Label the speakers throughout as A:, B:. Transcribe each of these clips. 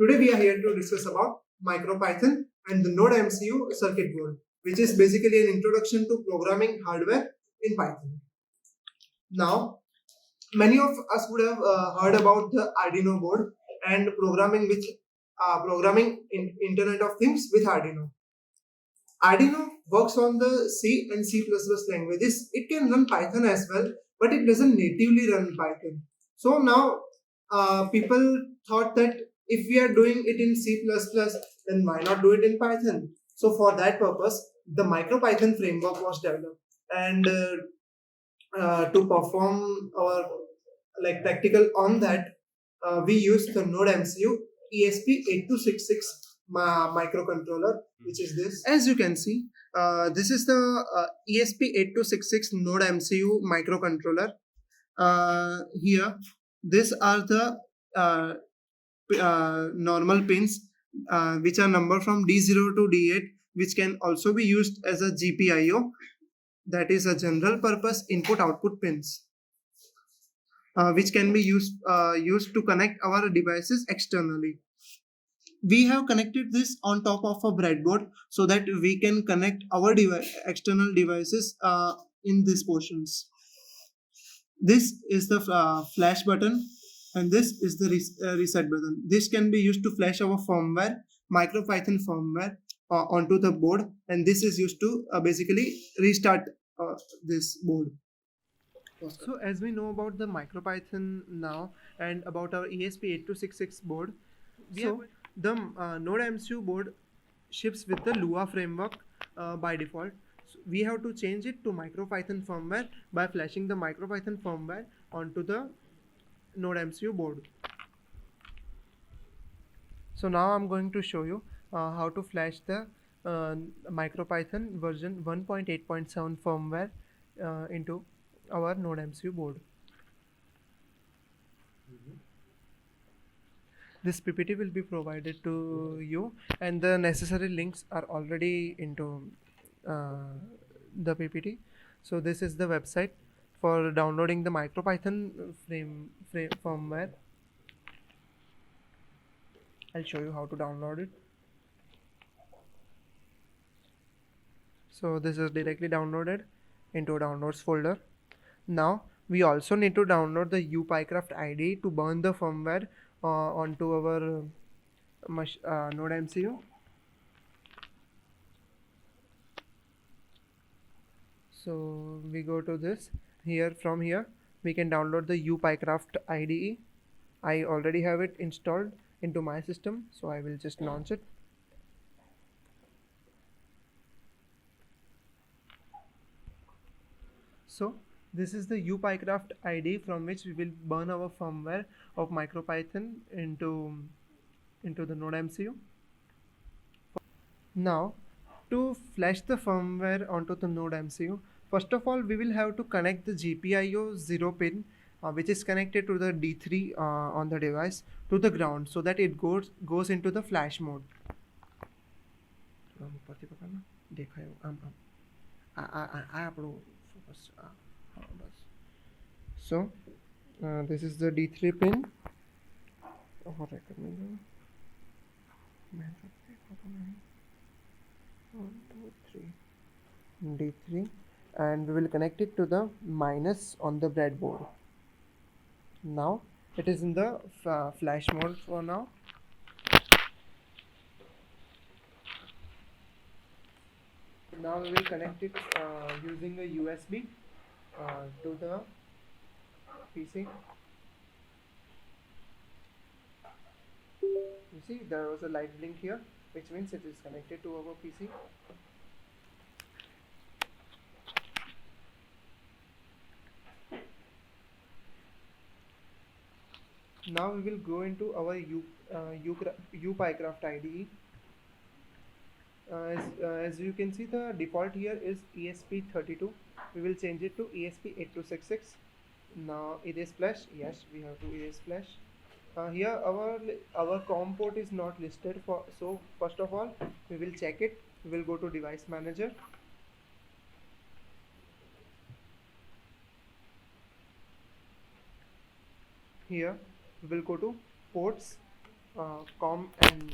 A: Today we are here to discuss about MicroPython and the Node MCU circuit board, which is basically an introduction to programming hardware in Python. Now, many of us would have heard about the Arduino board and programming in Internet of Things with Arduino. Arduino works on the C and C++ languages. It can run Python as well, but it doesn't natively run Python. So now people thought that if we are doing it in C++, then why not do it in Python? So for that purpose, the MicroPython framework was developed, and to perform our practical on that, we used the Node MCU ESP8266 microcontroller, which is this. As you can see, this is the ESP8266 Node MCU microcontroller. Here, these are the normal pins which are numbered from D0 to D8, which can also be used as a GPIO, that is a general purpose input output pins, which can be used to connect our devices externally. We have connected this on top of a breadboard so that we can connect our external devices in these portions. This is the flash button, and this is the reset button. This can be used to flash our firmware, MicroPython firmware, onto the board, and this is used to basically restart this board. So as we know about the MicroPython now and about our ESP8266 board, the Node MCU board ships with the Lua framework by default. So we have to change it to MicroPython firmware by flashing the MicroPython firmware onto the Node MCU board. So now I'm going to show you how to flash the MicroPython version 1.8.7 firmware into our Node MCU board. This PPT will be provided to you, and the necessary links are already into the PPT. So this is the website for downloading the MicroPython firmware. I'll show you how to download it. So this is directly downloaded into a downloads folder. Now we also need to download the UPyCraft IDE to burn the firmware onto our Node MCU. So we go to this here. From here we can download the UPyCraft IDE. I already have it installed into my system, so I will just launch it. So this is the UPyCraft IDE from which we will burn our firmware of MicroPython into the Node MCU. Now, to flash the firmware onto the Node MCU, first of all we will have to connect the GPIO 0 pin, which is connected to the D3 on the device, to the ground, so that it goes into the flash mode. So this is the D3 pin. D3, and we will connect it to the minus on the breadboard. Now it is in the flash mode for now. Now we will connect it using a USB to the PC. You see there was a light blink here, which means it is connected to our PC. Now we will go into our UPyCraft IDE. As you can see, the default here is ESP32. We will change it to ESP8266. Now erase flash. Yes, we have to erase flash. Here our COM port is not listed for, so first of all we will check it. We will go to device manager. Here we will go to ports COM and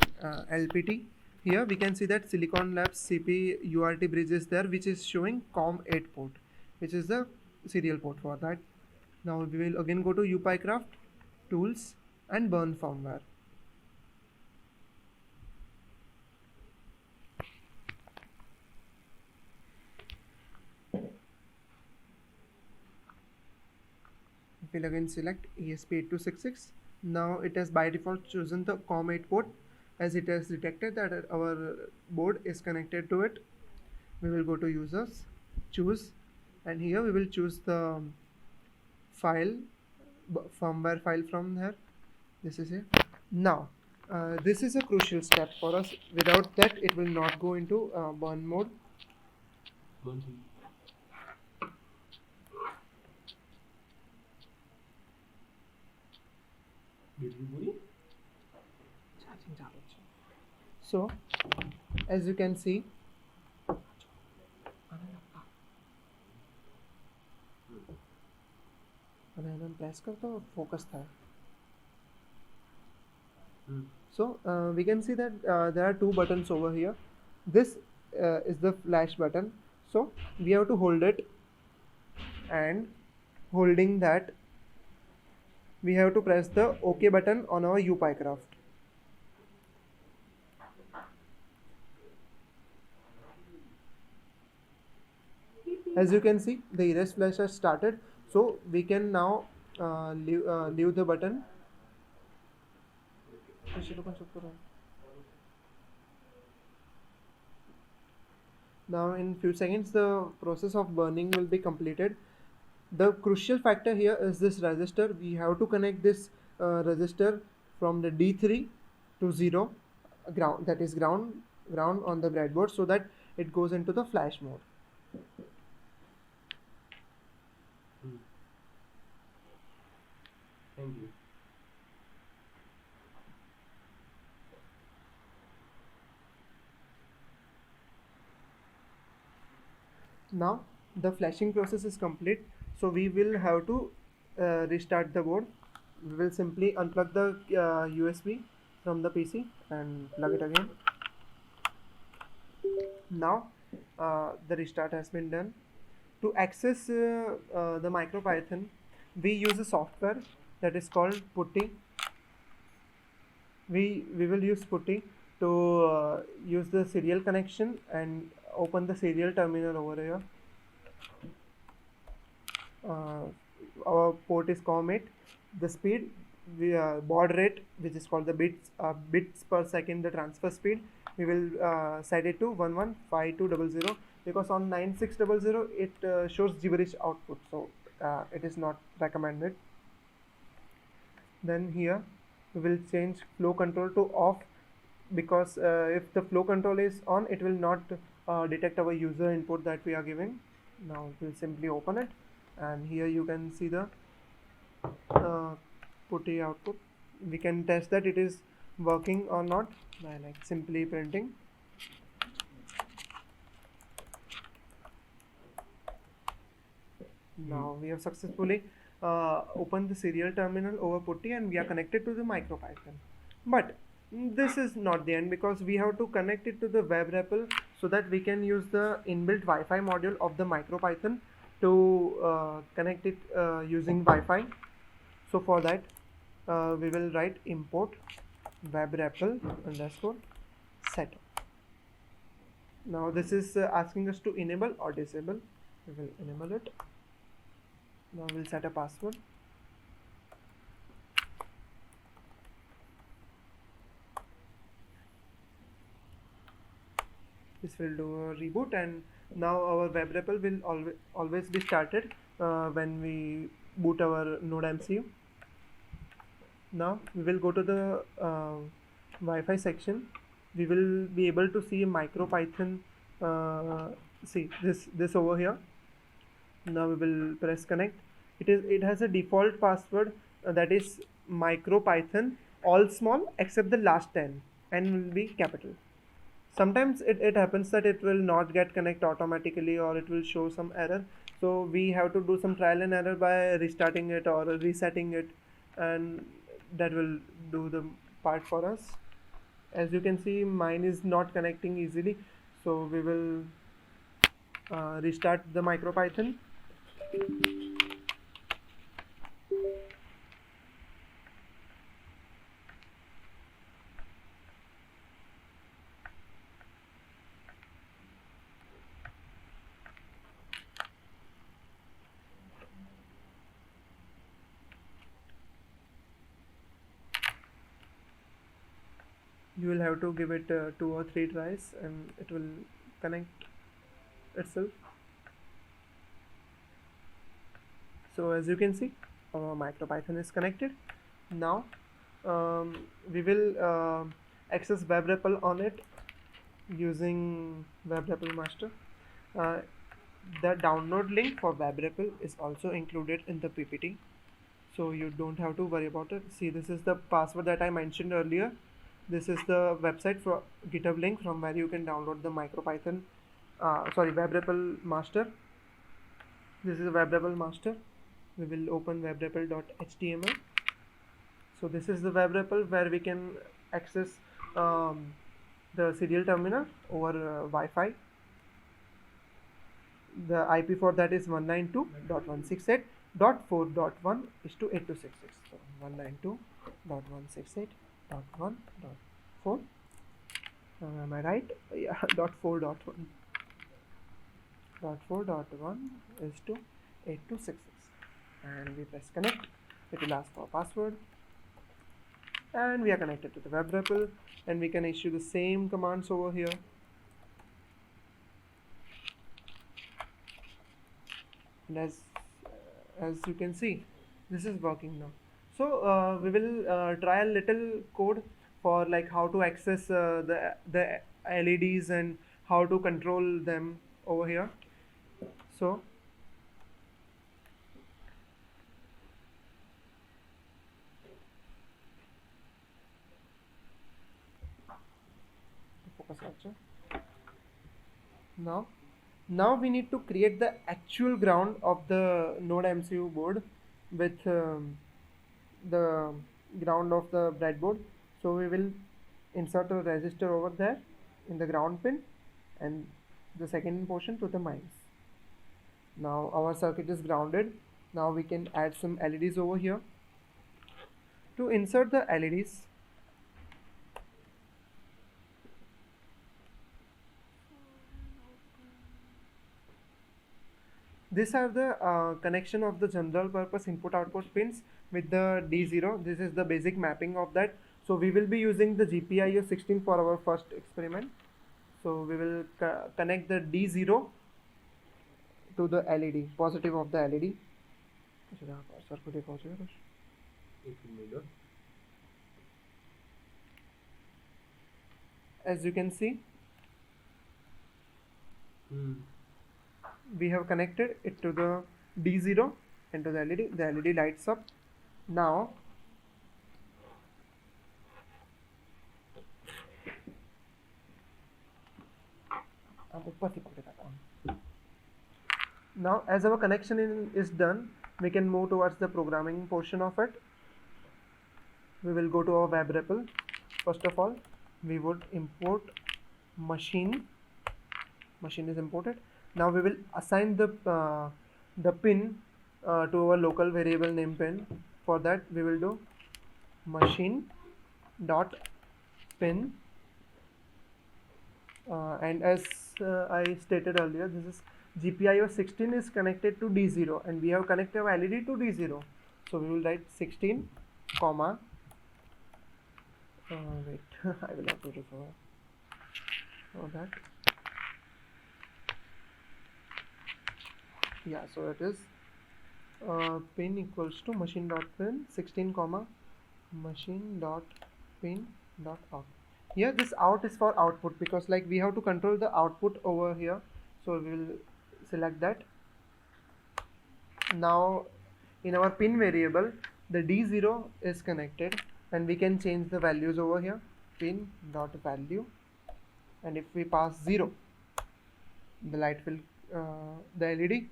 A: LPT. Here we can see that Silicon Labs CP UART bridge is there, which is showing COM8 port, which is the serial port for that. Now we will again go to UPyCraft, Tools, and Burn Firmware. We'll again select ESP8266. Now it has by default chosen the COM8 port, as it has detected that our board is connected to it. We will go to users, choose, and here we will choose the file, firmware file from here. This is here. Now this is a crucial step for us. Without that, it will not go into burn mode. So as you can see, press करता focus था. So we can see that there are two buttons over here. This is the flash button. So we have to hold it, and holding that, we have to press the OK button on our UPyCraft. As you can see, the erase flash has started. So we can now leave the button. Now in few seconds the process of burning will be completed. The crucial factor here is this resistor. We have to connect this resistor from the D3 to 0 ground, that is ground on the breadboard, so that it goes into the flash mode.
B: Thank you.
A: Now the flashing process is complete, so we will have to restart the board. We will simply unplug the USB from the PC and plug it again. Now the restart has been done. To access the MicroPython, we use a software that is called Putty. We will use Putty to use the serial connection and open the serial terminal over here. Our port is COM8. The speed, baud rate, which is called the bits per second, the transfer speed, we will set it to 115200, because on 9600 it shows gibberish output, so it is not recommended. Then here we will change flow control to off, because if the flow control is on, it will not detect our user input that we are giving. Now we'll simply open it, and here you can see the Putty output. We can test that it is working or not by simply printing. Now we have successfully opened the serial terminal over Putty, and we are connected to the MicroPython. But this is not the end, because we have to connect it to the web REPL, so that we can use the inbuilt Wi-Fi module of the MicroPython to connect it using Wi-Fi. So for that we will write import web REPL _ setup. Now this is asking us to enable or disable. We will enable it. Now we'll set a password. This will do a reboot, and now our web REPL will always be started when we boot our Node MCU. Now we will go to the Wi-Fi section. We will be able to see MicroPython. See this over here. Now we will press connect. It has a default password that is MicroPython, all small except the last 10, and will be capital. Sometimes it happens that it will not get connect automatically, or it will show some error. So we have to do some trial and error by restarting it or resetting it, and that will do the part for us. As you can see, mine is not connecting easily, so we will restart the MicroPython. You will have to give it 2 or 3 tries and it will connect itself. So as you can see, our MicroPython is connected. Now we will access WebREPL on it using WebREPL master. The download link for WebREPL is also included in the PPT, so you don't have to worry about it. See, this is the password that I mentioned earlier. This is the website for GitHub link from where you can download the MicroPython WebREPL master. This is a WebREPL master. We will open webrepl.html. So this is the WebREPL where we can access the serial terminal over Wi-Fi. The IP for that is 192.168.4.1 is to 8266. So 192.168.1.4. Am I right? Yeah, .4.1. .4.1 is to 8266. And we press connect. It will ask for password. And we are connected to the WebREPL, and we can issue the same commands over here. And as you can see, this is working now. So we will try a little code for like how to access the LEDs and how to control them over here. So focus lecture. Now we need to create the actual ground of the Node MCU board with the ground of the breadboard. So we will insert a resistor over there in the ground pin and the second portion to the mines. Now our circuit is grounded. Now we can add some LEDs over here. To insert the LEDs, these are the connection of the general purpose input output pins with the D0. This is the basic mapping of that. So we will be using the GPIO 16 for our first experiment. So we will connect the D0 to the LED, positive of the LED. As you can see, we have connected it to the D0 and to the LED. The LED lights up. Now as our connection is done, we can move towards the programming portion of it. We will go to our WebREPL. First of all, we would import machine. Machine is imported. Now we will assign the pin to our local variable name pin. For that, we will do machine dot pin. And as I stated earlier, this is GPIO 16 is connected to D0 and we have connected our LED to D0. So we will write 16 comma wait I will have to refer for that. Yeah, so it is pin equals to machine dot pin 16 comma machine dot pin dot out. Here this out is for output because like we have to control the output over here, so we will select that. Now in our pin variable the D0 is connected and we can change the values over here, pin dot value, and if we pass 0, the light will the LED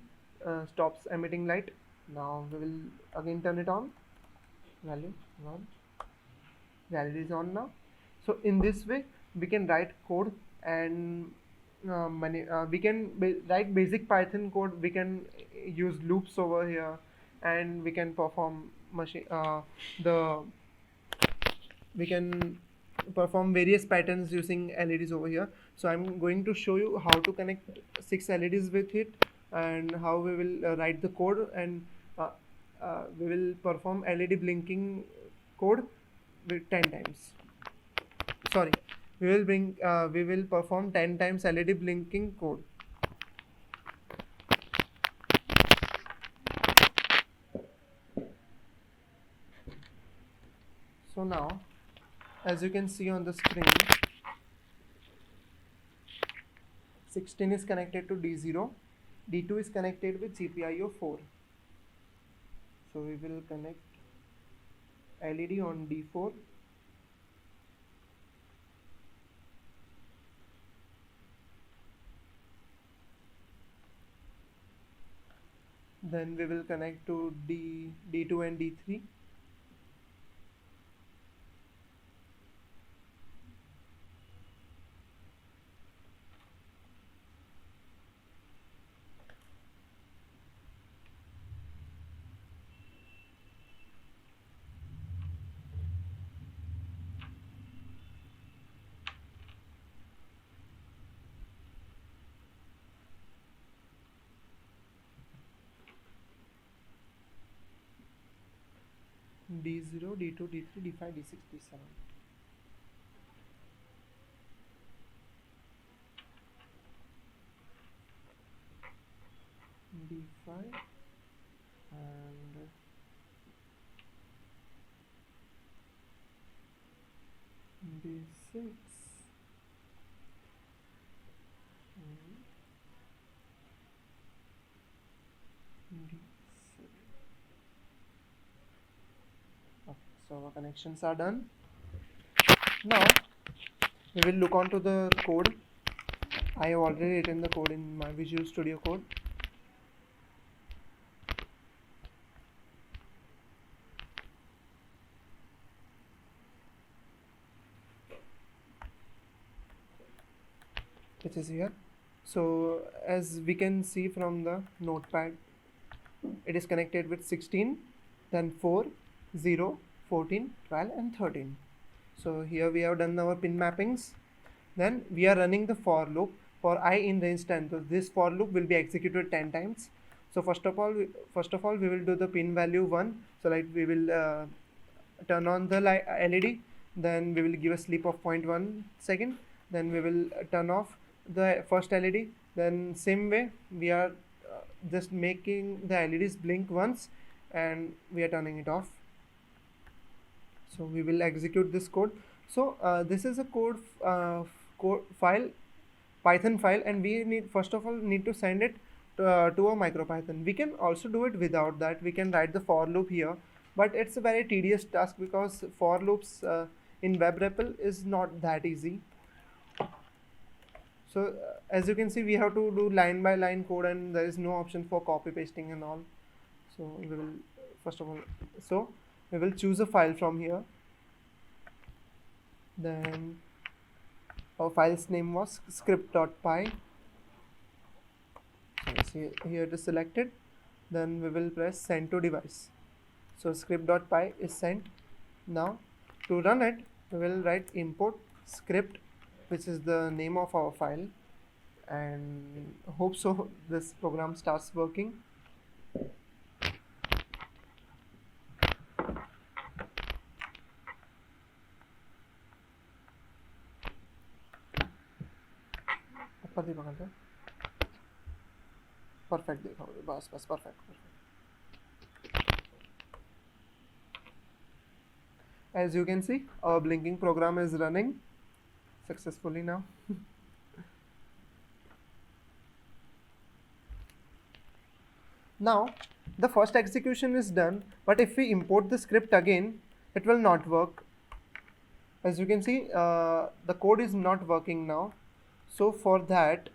A: stops emitting light. Now we will again turn it on, value 1, the LED is on now. So in this way we can write code and we can write basic Python code. We can use loops over here, and we can perform the we can perform various patterns using LEDs over here. So I'm going to show you how to connect 6 LEDs with it, and how we will write the code, and we will perform LED blinking code with 10 times. Sorry, we will perform 10 times LED blinking code. So now, as you can see on the screen, 16 is connected to D0, D2 is connected with GPIO 4. So we will connect LED on D4, then we will connect to D2 and D3. D0, D2, D3, D5, D6, D7. D5 and D6 and D7. Okay, so our connections are done. Now we will look onto the code. I have already written the code in my Visual Studio Code. Which is here. So as we can see from the notepad, it is connected with 16, then 4, 0, 14, 12 and 13. So here we have done our pin mappings. Then we are running the for loop for I in range 10. So this for loop will be executed 10 times. So first of all we will do the pin value 1. So like we will turn on the LED, then we will give a sleep of 0.1 second, then we will turn off the first LED. Then same way we are just making the LEDs blink once, and we are turning it off. So we will execute this code. So this is a code file, Python file, and we need first of all need to send it to a MicroPython. We can also do it without that. We can write the for loop here, but it's a very tedious task because for loops in WebREPL is not that easy. So as you can see, we have to do line by line code, and there is no option for copy pasting and all. So we will first of all, we will choose a file from here. Then our file's name was script.py. So see here it is selected. Then we will press send to device. So script.py is sent. Now to run it, we will write import script, which is the name of our file, and hope so this program starts working. Perfect. Perfect. As you can see, our blinking program is running successfully now. Now the first execution is done, but if we import the script again, it will not work. As you can see, the code is not working now. So for that,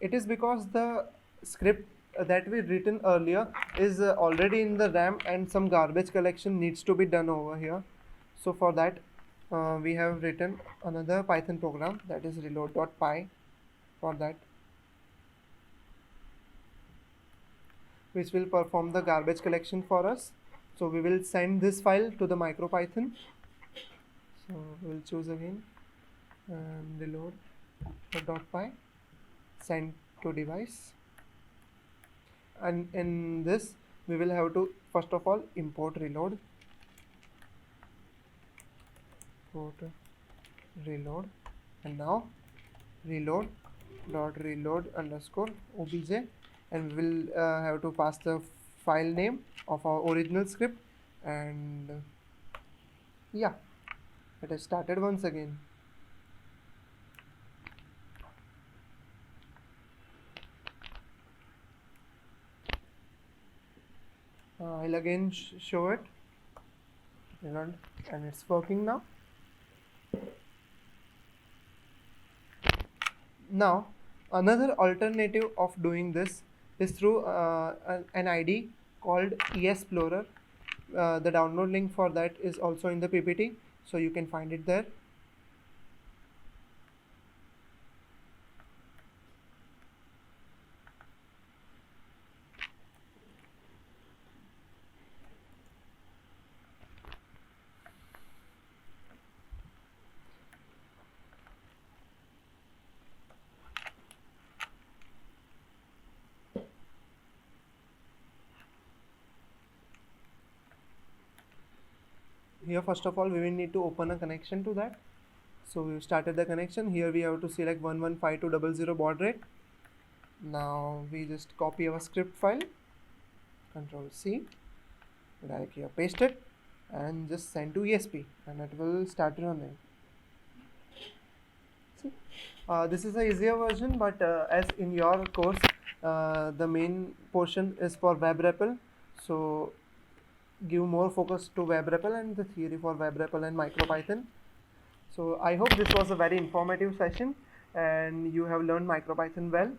A: it is because the script that we written earlier is already in the RAM, and some garbage collection needs to be done over here. So for that, we have written another Python program, that is reload.py, for that, which will perform the garbage collection for us. So we will send this file to the MicroPython. So we will choose again reload.py, send to device, and in this we will have to first of all import reload, and now reload underscore obj, and we will have to pass the file name of our original script, and yeah, it has started once again. I'll again show it, and it's working now. Now, another alternative of doing this is through an ID called ESplorer. The download link for that is also in the PPT, so you can find it there. Here first of all we will need to open a connection to that. So we started the connection. Here we have to select 115200 baud rate. Now we just copy our script file, Control C, drag here, paste it, and just send to ESP, and it will start running. See, this is a easier version, but as in your course the main portion is for WebREPL, so give more focus to WebREPL and the theory for WebREPL and MicroPython. So I hope this was a very informative session and you have learned MicroPython well,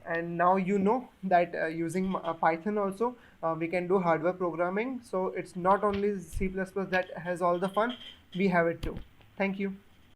A: and now you know that using Python also we can do hardware programming. So it's not only C++ that has all the fun, we have it too. Thank you.